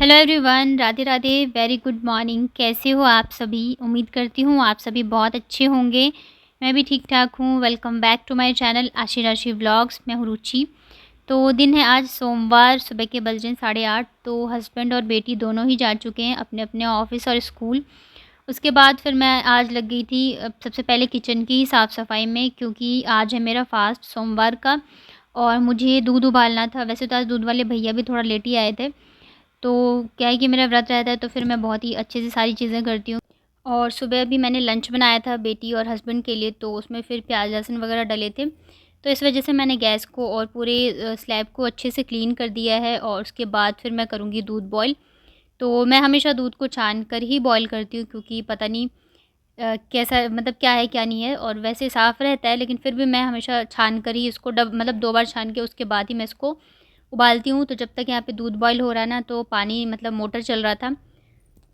Hello everyone, Radhe Radhe, very good morning. कैसे हो आप सभी? उम्मीद करती हूँ आप सभी बहुत अच्छे होंगे। मैं भी ठीक ठाक हूँ। Welcome back to my channel Aashi Rashi vlogs. मैं हूँ रुचि। तो दिन है आज सोमवार, सुबह के बज रहे हैं 8:30। तो हस्बैंड और बेटी दोनों ही जा चुके हैं अपने अपने ऑफिस और स्कूल। उसके बाद फिर मैं आज लग गई थी सबसे पहले किचन की साफ़ सफाई में, क्योंकि आज है मेरा फास्ट सोमवार का और मुझे दूध उबालना था। वैसे तो आज दूध वाले भैया भी थोड़ा लेट ही आए थे। तो क्या है कि मेरा व्रत रहता है, तो फिर मैं बहुत ही अच्छे से सारी चीज़ें करती हूँ। और सुबह भी मैंने लंच बनाया था बेटी और हस्बैंड के लिए, तो उसमें फिर प्याज लहसुन वगैरह डले थे। तो इस वजह से मैंने गैस को और पूरे स्लैब को अच्छे से क्लीन कर दिया है और उसके बाद फिर मैं करूँगी दूध बॉयल। तो मैं हमेशा दूध को छान कर ही बॉयल करती हूँ, क्योंकि पता नहीं कैसा मतलब क्या है क्या नहीं है, और वैसे साफ़ रहता है लेकिन फिर भी मैं हमेशा छान कर ही इसको डब मतलब 2 बार छान के उसके बाद ही मैं इसको उबालती हूँ। तो जब तक यहाँ पे दूध बॉयल हो रहा है ना, तो पानी मतलब मोटर चल रहा था।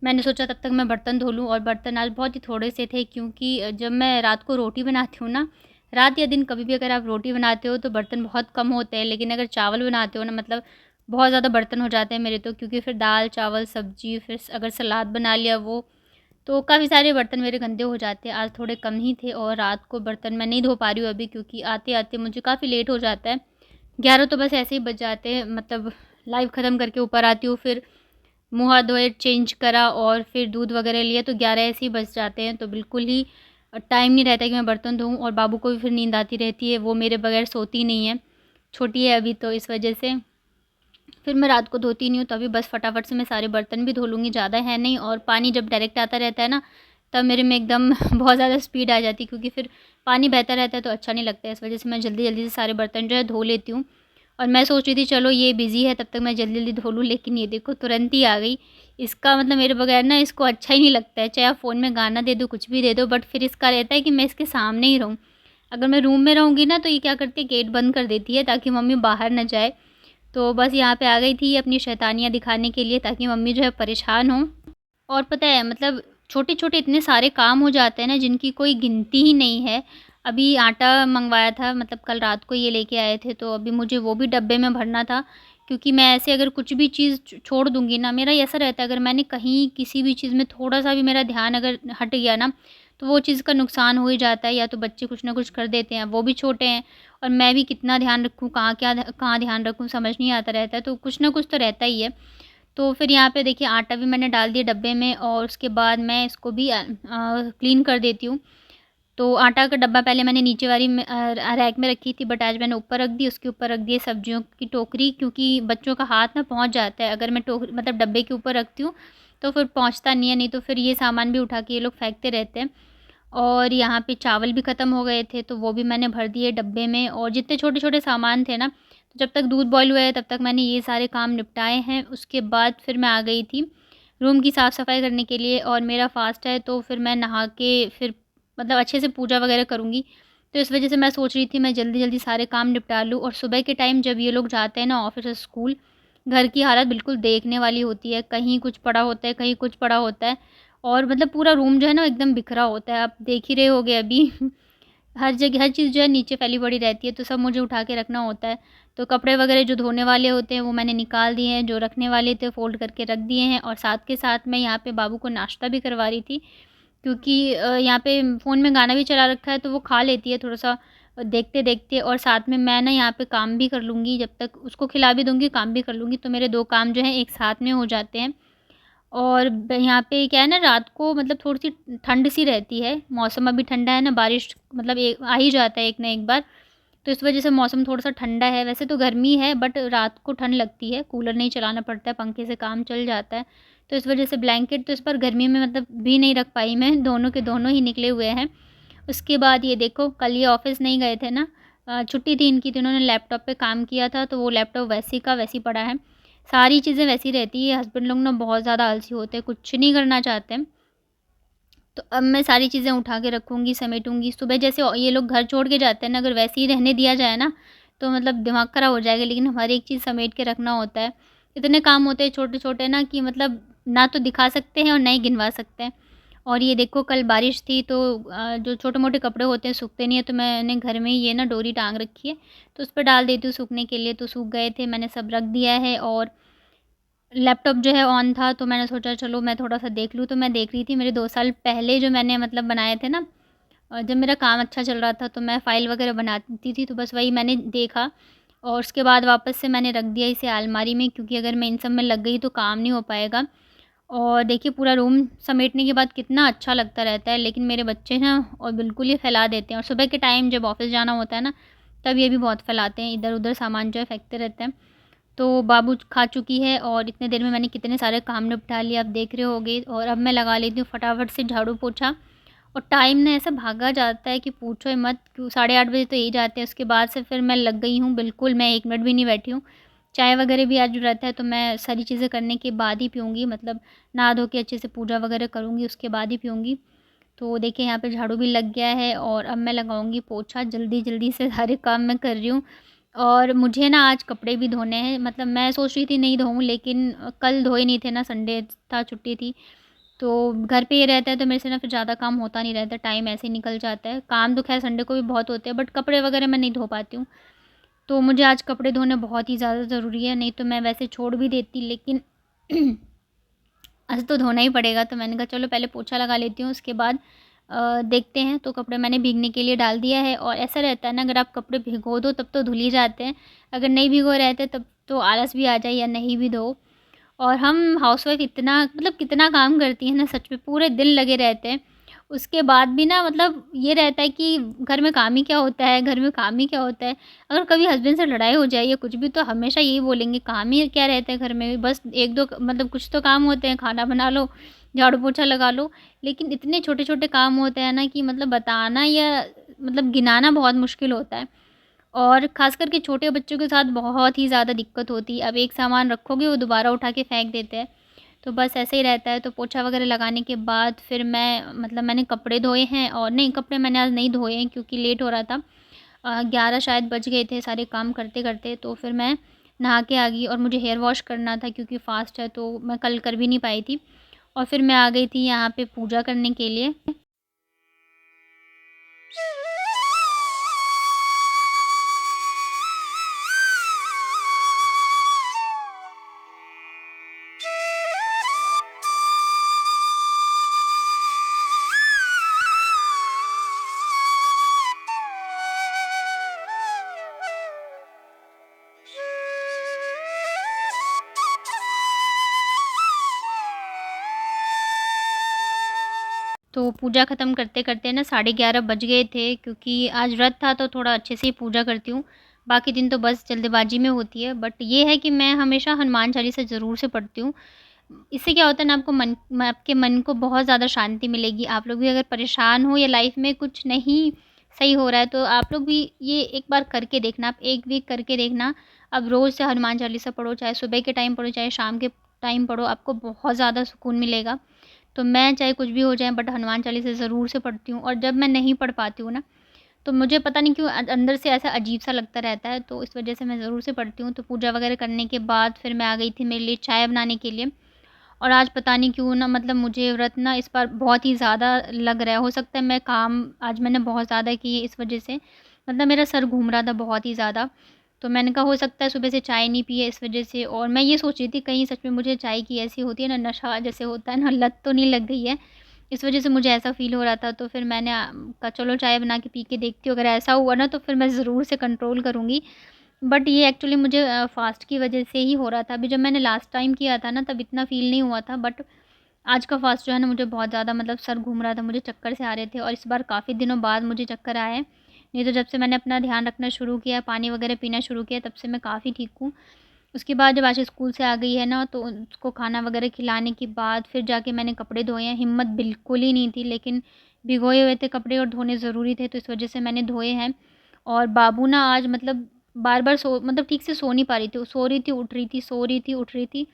मैंने सोचा तब तक मैं बर्तन धो लूँ, और बर्तन आज बहुत ही थोड़े से थे, क्योंकि जब मैं रात को रोटी बनाती हूँ ना, रात या दिन कभी भी अगर आप रोटी बनाते हो तो बर्तन बहुत कम होते हैं, लेकिन अगर चावल बनाते हो ना, मतलब बहुत ज़्यादा बर्तन हो जाते हैं मेरे तो, क्योंकि फिर दाल चावल सब्जी फिर अगर सलाद बना लिया वो, तो काफ़ी सारे बर्तन मेरे गंदे हो जाते हैं। आज थोड़े कम ही थे और रात को बर्तन मैं नहीं धो पा रही हूँ अभी, क्योंकि आते-आते मुझे काफ़ी लेट हो जाता है। 11 तो बस ऐसे ही बज जाते हैं, मतलब लाइव ख़त्म करके ऊपर आती हूँ, फिर मुँह हाथ धोए, चेंज करा और फिर दूध वगैरह लिया, तो 11 ऐसे ही बज जाते हैं। तो बिल्कुल ही टाइम नहीं रहता कि मैं बर्तन धोऊँ, और बाबू को भी फिर नींद आती रहती है, वो मेरे बगैर सोती नहीं है। छोटी है अभी, तो इस वजह से फिर मैं रात को धोती नहीं हूँ। तभी बस फटाफट से मैं सारे बर्तन भी धो लूँगी, ज़्यादा है नहीं। और पानी जब डायरेक्ट आता रहता है ना, तब मेरे में एकदम बहुत ज़्यादा स्पीड आ जाती है, क्योंकि फिर पानी बहता रहता है तो अच्छा नहीं लगता है। इस वजह से मैं जल्दी-जल्दी से सारे बर्तन जो है धो लेती हूँ। और मैं सोच रही थी चलो ये बिज़ी है तब तक मैं जल्दी-जल्दी धो लूँ, लेकिन ये देखो तुरंत ही आ गई। इसका मतलब मेरे बगैर ना इसको अच्छा ही नहीं लगता है, चाहे आप फ़ोन में गाना दे दो, कुछ भी दे दो, बट फिर इसका रहता है कि मैं इसके सामने ही रहूँ। अगर मैं रूम में रहूँगी ना, तो ये क्या करती है, गेट बंद कर देती है ताकि मम्मी बाहर ना जाए। तो बस यहाँ पे आ गई थी अपनी शैतानियाँ दिखाने के लिए, ताकि मम्मी जो है परेशान हो। और पता है मतलब छोटे-छोटे इतने सारे काम हो जाते हैं ना, जिनकी कोई गिनती ही नहीं है। अभी आटा मँगवाया था, मतलब कल रात को ये लेके आए थे, तो अभी मुझे वो भी डब्बे में भरना था, क्योंकि मैं ऐसे अगर कुछ भी चीज़ छोड़ दूँगी ना, मेरा ऐसा रहता है अगर मैंने कहीं किसी भी चीज़ में थोड़ा-सा भी मेरा ध्यान अगर हट गया ना, तो वो चीज़ का नुकसान हो ही जाता है, या तो बच्चे कुछ ना कुछ कर देते हैं, वो भी छोटे हैं, और मैं भी कितना ध्यान रखूँ, कहाँ ध्यान रखूँ समझ नहीं आता रहता है, तो कुछ ना कुछ तो रहता ही है। तो फिर यहाँ पे देखिए आटा भी मैंने डाल दिया डब्बे में, और उसके बाद मैं इसको भी क्लीन कर देती हूँ। तो आटा का डब्बा पहले मैंने नीचे वाली में रैक में रखी थी, बट आज मैंने ऊपर रख दी, उसके ऊपर रख दी सब्जियों की टोकरी, क्योंकि बच्चों का हाथ ना पहुँच जाता है अगर मैं मतलब डब्बे के ऊपर रखती हूँ, तो फिर पहुँचता नहीं है, नहीं तो फिर ये सामान भी उठा के ये लोग फेंकते रहते हैं। और यहाँ पे चावल भी ख़त्म हो गए थे, तो वो भी मैंने भर दिए डब्बे में, और जितने छोटे-छोटे सामान थे ना, तो जब तक दूध बॉयल हुआ है तब तक मैंने ये सारे काम निपटाए हैं। उसके बाद फिर मैं आ गई थी रूम की साफ़-सफ़ाई करने के लिए, और मेरा फ़ास्ट है तो फिर मैं नहा के फिर मतलब अच्छे से पूजा वगैरह करूँगी। तो इस वजह से मैं सोच रही थी मैं जल्दी-जल्दी सारे काम निपटा लूँ, और सुबह के टाइम जब ये लोग जाते हैं ना ऑफ़िस और स्कूल, घर की हालत बिल्कुल देखने वाली होती है। कहीं कुछ पड़ा होता है, कहीं कुछ पड़ा होता है, और मतलब पूरा रूम जो है ना एकदम बिखरा होता है। आप देख ही रहे होंगे अभी हर जगह हर चीज़ जो है नीचे फैली पड़ी रहती है, तो सब मुझे उठा के रखना होता है। तो कपड़े वगैरह जो धोने वाले होते हैं वो मैंने निकाल दिए हैं, जो रखने वाले थे फ़ोल्ड करके रख दिए हैं, और साथ के साथ मैं यहाँ पे बाबू को नाश्ता भी करवा रही थी, क्योंकि यहाँ पे फ़ोन में गाना भी चला रखा है, तो वो खा लेती है थोड़ा-सा देखते-देखते, और साथ में मैं ना यहाँ पे काम भी कर लूँगी, जब तक उसको खिला भी दूँगी काम भी कर लूँगी, तो मेरे 2 काम जो हैं एक साथ में हो जाते हैं। और यहाँ पे क्या है ना, रात को मतलब थोड़ी-सी ठंड सी रहती है, मौसम अभी ठंडा है ना, बारिश मतलब आ ही जाता है एक ना एक बार, तो इस वजह से मौसम थोड़ा-सा ठंडा है। वैसे तो गर्मी है, बट रात को ठंड लगती है, कूलर नहीं चलाना पड़ता है, पंखे से काम चल जाता है। तो इस वजह से ब्लैंकेट तो इस बार गर्मी में मतलब भी नहीं रख पाई मैं, दोनों के दोनों ही निकले हुए हैं। उसके बाद ये देखो कल ये ऑफ़िस नहीं गए थे ना, छुट्टी थी इनकी, तो इन्होंने लैपटॉप पे काम किया था, तो वो लैपटॉप वैसे का वैसे ही पड़ा है। सारी चीज़ें वैसी रहती है, हस्बैंड लोग ना बहुत ज़्यादा आलसी होते हैं, कुछ नहीं करना चाहते हैं। तो अब मैं सारी चीज़ें उठा के रखूँगी, समेटूँगी। सुबह जैसे ये लोग घर छोड़ के जाते हैं ना, अगर वैसे ही रहने दिया जाए ना, तो मतलब दिमाग ख़राब हो जाएगा, लेकिन हर एक चीज़ समेट के रखना होता है। इतने काम होते हैं छोटे-छोटे ना, कि मतलब ना तो दिखा सकते हैं और ना ही गिनवा सकते हैं। और ये देखो कल बारिश थी, तो जो छोटे-मोटे कपड़े होते हैं सूखते नहीं है, तो मैंने घर में ही ये ना डोरी टाँग रखी है, तो उस पे डाल देती हूँ सूखने के लिए, तो सूख गए थे, मैंने सब रख दिया है। और लैपटॉप जो है ऑन था, तो मैंने सोचा चलो मैं थोड़ा-सा देख लूँ। तो मैं देख रही थी मेरे 2 साल पहले जो मैंने मतलब बनाए थे ना, जब मेरा काम अच्छा चल रहा था तो मैं फ़ाइल वग़ैरह बनाती थी, तो बस वही मैंने देखा और उसके बाद वापस से मैंने रख दिया इसे अलमारी में, क्योंकि अगर मैं इन सब में लग गई तो काम नहीं हो पाएगा। और देखिए पूरा रूम समेटने के बाद कितना अच्छा लगता रहता है, लेकिन मेरे बच्चे ना और बिल्कुल ही फैला देते हैं, और सुबह के टाइम जब ऑफ़िस जाना होता है ना, तब ये भी बहुत फैलाते हैं, इधर-उधर सामान जो है फेंकते रहते हैं। तो बाबू खा चुकी है और इतने देर में मैंने कितने सारे काम निपटा लिए, आप देख रहे होंगे। और अब मैं लगा लेती हूँ फटाफट से झाड़ू पोछा, और टाइम ना ऐसा भागा जाता है कि पूछो ही मत। क्यों 8:30 बजे तो यही जाते हैं, उसके बाद से फिर मैं लग गई हूँ बिल्कुल, मैं 1 मिनट भी नहीं बैठी हूँ। चाय वगैरह भी आज जो रहता है तो मैं सारी चीज़ें करने के बाद ही पीऊँगी, मतलब नहा धो के अच्छे से पूजा वगैरह करूँगी, उसके बाद ही पीऊँगी। तो देखिए यहाँ पे झाड़ू भी लग गया है और अब मैं लगाऊँगी पोछा, जल्दी-जल्दी से सारे काम मैं कर रही हूँ। और मुझे ना आज कपड़े भी धोने हैं, मतलब मैं सोच रही थी नहीं धोऊँ, लेकिन कल धोए नहीं थे ना, संडे था, छुट्टी थी। तो घर पे ये रहता है तो मेरे से ना फिर ज़्यादा काम होता नहीं रहता, टाइम ऐसे ही निकल जाता है। काम तो ख़ैर संडे को भी बहुत होते हैं, बट कपड़े वगैरह मैं नहीं धो पाती हूँ। तो मुझे आज कपड़े धोने बहुत ही ज़्यादा ज़रूरी है, नहीं तो मैं वैसे छोड़ भी देती, लेकिन आज तो धोना ही पड़ेगा। तो मैंने कहा चलो पहले पोछा लगा लेती हूँ, उसके बाद देखते हैं। तो कपड़े मैंने भीगने के लिए डाल दिया है, और ऐसा रहता है ना, अगर आप कपड़े भिगो दो तब तो धुल ही जाते हैं, अगर नहीं भिगो रहते तब तो आलस भी आ जाए या नहीं भी धो। और हम हाउसवाइफ़ इतना मतलब कितना काम करती हैं ना, सच में पूरे दिन लगे रहते हैं। उसके बाद भी ना मतलब ये रहता है कि घर में काम ही क्या होता है, घर में काम ही क्या होता है। अगर कभी हस्बैंड से लड़ाई हो जाए या कुछ भी, तो हमेशा यही बोलेंगे काम ही क्या रहता है घर में, बस 1-2 मतलब कुछ तो काम होते हैं, खाना बना लो, झाड़ू पोछा लगा लो। लेकिन इतने छोटे-छोटे काम होते हैं ना कि मतलब बताना या मतलब गिनाना बहुत मुश्किल होता है। और ख़ास करके छोटे बच्चों के साथ बहुत ही ज़्यादा दिक्कत होती है। अब एक सामान रखोगे वो दोबारा उठा के फेंक देते हैं। तो बस ऐसे ही रहता है। तो पोछा वगैरह लगाने के बाद फिर मैं मतलब मैंने कपड़े धोए हैं, और नहीं, कपड़े मैंने आज नहीं धोए हैं क्योंकि लेट हो रहा था। 11 शायद बज गए थे सारे काम करते-करते। तो फिर मैं नहा के आ गई, और मुझे हेयर वॉश करना था क्योंकि फ़ास्ट है, तो मैं कल कर भी नहीं पाई थी। और फिर मैं आ गई थी यहाँ पे पूजा करने के लिए। तो पूजा ख़त्म करते-करते ना 11:30 बज गए थे, क्योंकि आज व्रत था तो थोड़ा अच्छे से ही पूजा करती हूँ। बाकी दिन तो बस जल्दबाज़ी में होती है। बट ये है कि मैं हमेशा हनुमान चालीसा ज़रूर से पढ़ती हूँ। इससे क्या होता है ना, आपके मन को बहुत ज़्यादा शांति मिलेगी। आप लोग भी अगर परेशान हो या लाइफ़ में कुछ नहीं सही हो रहा है, तो आप लोग भी ये एक बार करके देखना। आप 1 वीक करके देखना। अब रोज़ से हनुमान चालीसा पढ़ो, चाहे सुबह के टाइम पढ़ो, चाहे शाम के टाइम पढ़ो, आपको बहुत ज़्यादा सुकून मिलेगा। तो मैं चाहे कुछ भी हो जाए, बट हनुमान चालीसा ज़रूर से पढ़ती हूँ। और जब मैं नहीं पढ़ पाती हूँ ना, तो मुझे पता नहीं क्यों अंदर से ऐसा अजीब-सा लगता रहता है, तो इस वज़ह से मैं ज़रूर से पढ़ती हूँ। तो पूजा वगैरह करने के बाद फिर मैं आ गई थी मेरे लिए चाय बनाने के लिए। और आज पता नहीं क्यों ना, मतलब मुझे व्रत ना इस बार बहुत ही ज़्यादा लग रहा है। हो सकता है मैं काम आज मैंने बहुत ज़्यादा किए, इस वज़ह से मतलब मेरा सर घूम रहा था बहुत ही ज़्यादा। तो मैंने कहा हो सकता है सुबह से चाय नहीं पी है इस वज़ह से। और मैं ये सोच रही थी कहीं सच में मुझे चाय की ऐसी होती है ना, नशा जैसे होता है ना, लत तो नहीं लग गई है। इस वज़ह से मुझे ऐसा फ़ील हो रहा था। तो फिर मैंने कहा चलो चाय बना के पी के देखती हूँ, अगर ऐसा हुआ ना तो फिर मैं ज़रूर से कंट्रोल करूँगी। बट ये एक्चुअली मुझे फ़ास्ट की वज़ह से ही हो रहा था। अभी जब मैंने लास्ट टाइम किया था ना, तब इतना फ़ील नहीं हुआ था, बट आज का फ़ास्ट जो है ना, मुझे बहुत ज़्यादा मतलब सर घूम रहा था, मुझे चक्कर से आ रहे थे, और इस बार काफ़ी दिनों बाद मुझे चक्कर आए हैं। नहीं तो जब से मैंने अपना ध्यान रखना शुरू किया, पानी वग़ैरह पीना शुरू किया, तब से मैं काफ़ी ठीक हूँ। उसके बाद जब आशी स्कूल से आ गई है ना, तो उसको खाना वग़ैरह खिलाने के बाद फिर जाके मैंने कपड़े धोए हैं। हिम्मत बिल्कुल ही नहीं थी, लेकिन भिगोए हुए थे कपड़े और धोने ज़रूरी थे, तो इस वज़ह से मैंने धोए हैं। और बाबू ना आज मतलब बार-बार मतलब ठीक से सो नहीं पा रही थी। वो सो रही थी, उठ रही थी, सो रही थी, उठ रही थी।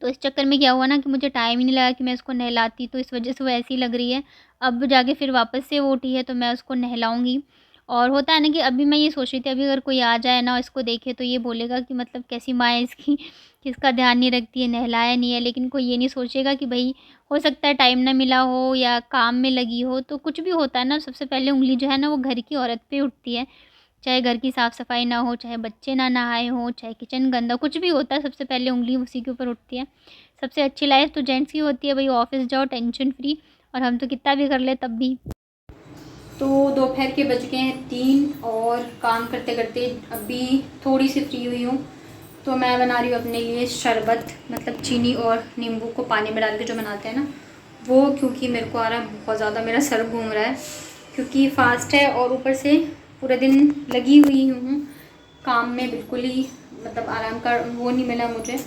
तो इस चक्कर में क्या हुआ ना कि मुझे टाइम ही नहीं लगा कि मैं इसको नहलाती, तो इस वज़ह से वो ऐसी लग रही है। अब जाके फिर वापस से वो उठी है, तो मैं उसको नहलाऊँगी। और होता है ना कि अभी मैं ये सोच रही थी, अभी अगर कोई आ जाए ना इसको देखे, तो ये बोलेगा कि मतलब कैसी माँ है इसकी कि इसका ध्यान नहीं रखती है, नहलाया नहीं है। लेकिन कोई ये नहीं सोचेगा कि भई हो सकता है टाइम ना मिला हो या काम में लगी हो, तो कुछ भी होता है ना, सबसे पहले उँगली जो है ना वो घर की औरत पे उठती है। चाहे घर की साफ़ सफाई ना हो, चाहे बच्चे ना नहाए हों, चाहे किचन गंदा, कुछ भी होता है सबसे पहले उँगली उसी के ऊपर उठती है। सबसे अच्छी लाइफ़ तो जेंट्स की होती है, भई ऑफ़िस जाओ टेंशन फ्री, और हम तो कितना भी कर लें तब भी। तो दोपहर के बज गए हैं 3 और काम करते करते अभी थोड़ी सी फ्री हुई हूँ। तो मैं बना रही हूँ अपने लिए शरबत, मतलब चीनी और नींबू को पानी में डाल के जो बनाते हैं ना वो, क्योंकि मेरे को आ रहा है बहुत ज़्यादा, मेरा सर घूम रहा है क्योंकि फ़ास्ट है और ऊपर से पूरे दिन लगी हुई हूँ काम में, बिल्कुल ही मतलब आराम का वो नहीं मिला मुझे,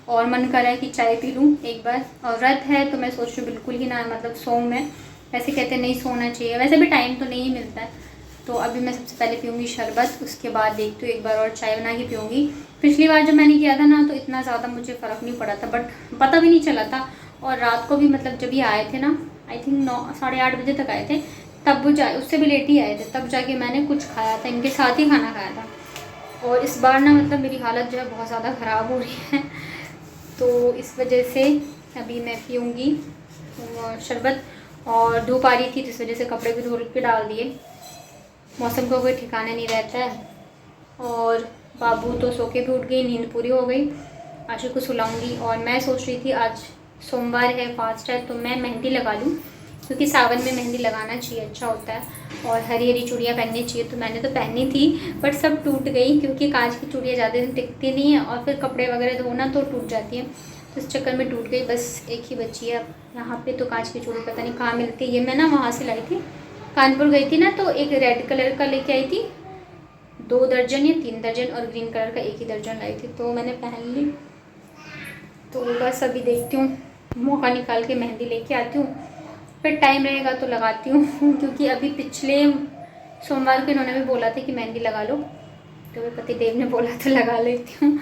और मन कर रहा है कि चाय पी लूँ एक बार। और व्रत है तो मैं सोच रही हूँ बिल्कुल ही ना, मतलब सोऊं मैं, वैसे कहते हैं नहीं सोना चाहिए, वैसे भी टाइम तो नहीं मिलता है। तो अभी मैं सबसे पहले पीऊँगी शरबत, उसके बाद देखती हूँ एक बार और चाय बना के पीऊँगी। पिछली बार जब मैंने किया था ना तो इतना ज़्यादा मुझे फ़र्क नहीं पड़ा था, बट पता भी नहीं चला था। और रात को भी मतलब जब ये आए थे ना, आई थिंक 9 साढ़े 8 बजे तक आए थे, तब वो उससे भी लेट ही आए थे, तब जाके मैंने कुछ खाया था, इनके साथ ही खाना खाया था। और इस बार ना मतलब मेरी हालत जो है बहुत ज़्यादा ख़राब हो रही है, तो इस वजह से अभी मैं पीऊँगी शरबत। और धूप आ रही थी तो इस वजह से कपड़े भी धुल के डाल दिए, मौसम का कोई ठिकाना नहीं रहता है। और बाबू तो सो के भी उठ गई, नींद पूरी हो गई, आशु को सुलाऊंगी। और मैं सोच रही थी आज सोमवार है, फास्ट है, तो मैं मेहंदी लगा लूँ, क्योंकि सावन में मेहंदी लगाना चाहिए, अच्छा होता है। और हरी हरी चूड़ियाँ पहननी चाहिए, तो मैंने तो पहनी थी बट सब टूट गई, क्योंकि कांच की चूड़ियाँ ज़्यादा दिन टिकती नहीं है और फिर कपड़े वगैरह धोना तो टूट जाती है, तो इस चक्कर में टूट गई। बस एक ही बची है अब यहाँ पे, तो कांच की चूड़ी पता नहीं कहाँ मिलती है, ये मैं ना वहाँ से लाई थी, कानपुर गई थी ना, तो एक रेड कलर का लेके आई थी 2 दर्जन या 3 दर्जन, और ग्रीन कलर का 1 ही दर्जन लाई थी, तो मैंने पहन ली। तो बस अभी देखती हूँ, मौका निकाल के मेहंदी लेके आती हूँ, फिर टाइम रहेगा तो लगाती हूँ क्योंकि अभी पिछले सोमवार को इन्होंने भी बोला था कि मेहंदी लगा लो, तो मेरे पति देव ने बोला तो लगा लेती हूँ।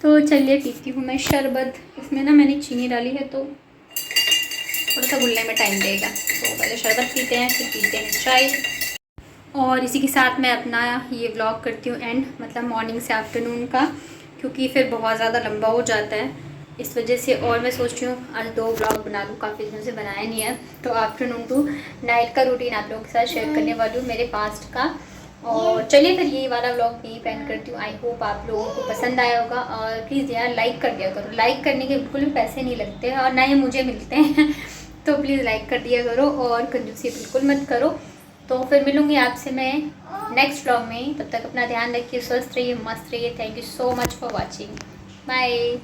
तो चलिए पीती हूँ मैं शरबत, इसमें ना मैंने चीनी डाली है तो थोड़ा सा घुलने में टाइम लगेगा, तो पहले शरबत पीते हैं फिर पीते हैं चाय। और इसी के साथ मैं अपना ये व्लॉग करती हूँ एंड, मतलब मॉर्निंग से आफ्टरनून का, क्योंकि फिर बहुत ज़्यादा लंबा हो जाता है इस वजह से। और मैं सोच रही हूँ आज 2 व्लॉग बना लूँ, काफ़ी दिनों से बनाया नहीं है, तो आफ्टरनून टू नाइट का रूटीन आप लोगों के साथ शेयर करने वाली हूँ मेरे पास्ट का। और चलिए फिर ये वाला व्लॉग यहीं पेंड करती हूँ। आई होप आप लोगों को पसंद आया होगा, और प्लीज़ यार लाइक कर दिया करो, लाइक करने के बिल्कुल भी पैसे नहीं लगते और ना ही मुझे मिलते हैं तो प्लीज़ लाइक कर दिया करो और कंजूसी बिल्कुल मत करो। तो फिर मिलूँगी आपसे मैं नेक्स्ट व्लॉग में, तब तक अपना ध्यान रखिए, स्वस्थ रहिए, मस्त रहिए। Thank you so much for watching, bye.